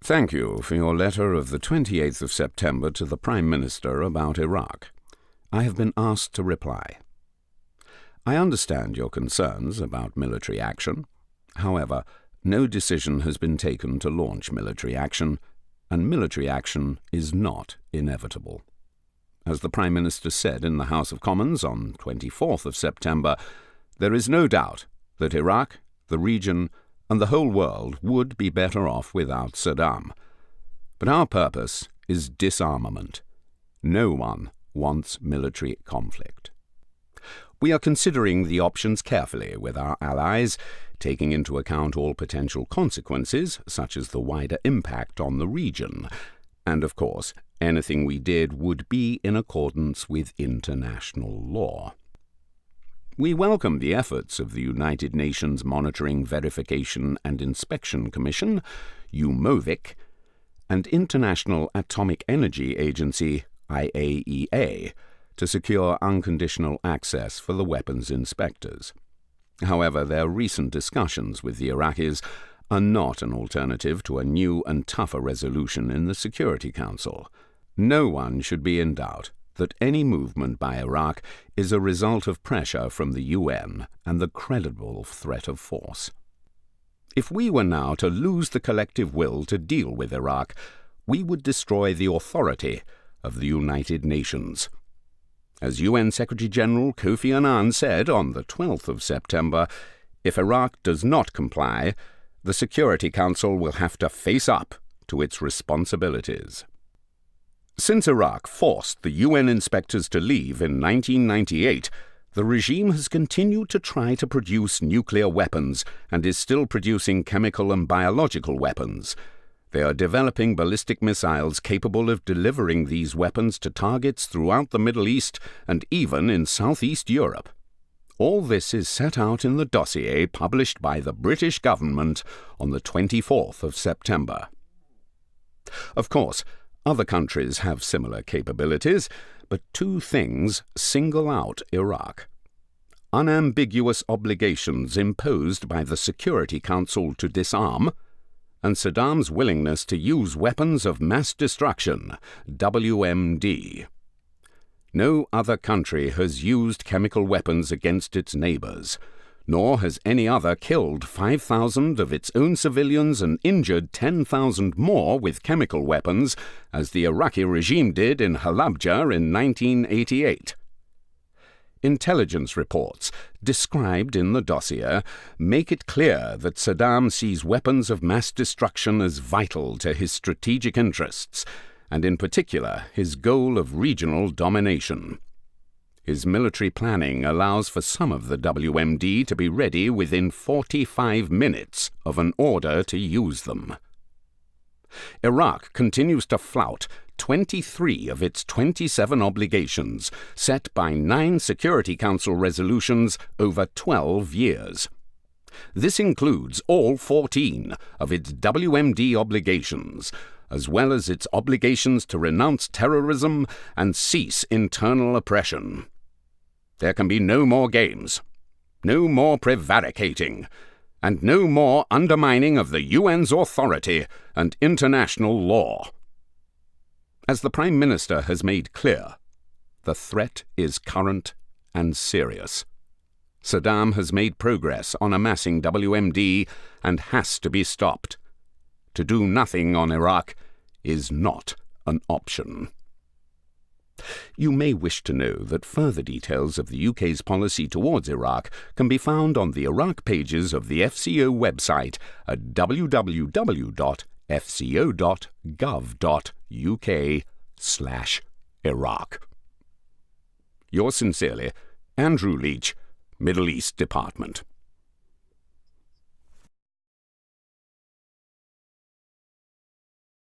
Thank you for your letter of the 28th of September to the Prime Minister about Iraq. I have been asked to reply. I understand your concerns about military action. However, no decision has been taken to launch military action, and military action is not inevitable. As the Prime Minister said in the House of Commons on 24th of September, there is no doubt that Iraq, the region, and the whole world would be better off without Saddam. But our purpose is disarmament. No one wants military conflict. We are considering the options carefully with our allies, taking into account all potential consequences, such as the wider impact on the region. And, of course, anything we did would be in accordance with international law. We welcome the efforts of the United Nations Monitoring, Verification and Inspection Commission, UMOVIC, and International Atomic Energy Agency, IAEA, to secure unconditional access for the weapons inspectors. However, their recent discussions with the Iraqis are not an alternative to a new and tougher resolution in the Security Council. No one should be in doubt that any movement by Iraq is a result of pressure from the UN and the credible threat of force. If we were now to lose the collective will to deal with Iraq, we would destroy the authority of the United Nations. As UN Secretary-General Kofi Annan said on the 12th of September, if Iraq does not comply, the Security Council will have to face up to its responsibilities. Since Iraq forced the UN inspectors to leave in 1998, the regime has continued to try to produce nuclear weapons and is still producing chemical and biological weapons. They are developing ballistic missiles capable of delivering these weapons to targets throughout the Middle East and even in Southeast Europe. All this is set out in the dossier published by the British government on the 24th of September. Of course, other countries have similar capabilities, but two things single out Iraq: unambiguous obligations imposed by the Security Council to disarm, and Saddam's willingness to use weapons of mass destruction, WMD. No other country has used chemical weapons against its neighbors, nor has any other killed 5,000 of its own civilians and injured 10,000 more with chemical weapons, as the Iraqi regime did in Halabja in 1988. Intelligence reports, described in the dossier, make it clear that Saddam sees weapons of mass destruction as vital to his strategic interests, and in particular his goal of regional domination. His military planning allows for some of the WMD to be ready within 45 minutes of an order to use them. Iraq continues to flout 23 of its 27 obligations, set by 9 Security Council resolutions over 12 years. This includes all 14 of its WMD obligations, as well as its obligations to renounce terrorism and cease internal oppression. There can be no more games, no more prevaricating, and no more undermining of the UN's authority and international law. As the Prime Minister has made clear, the threat is current and serious. Saddam has made progress on amassing WMD and has to be stopped. To do nothing on Iraq is not an option. You may wish to know that further details of the UK's policy towards Iraq can be found on the Iraq pages of the FCO website at www.fco.gov.uk/Iraq. Yours sincerely, Andrew Leach, Middle East Department.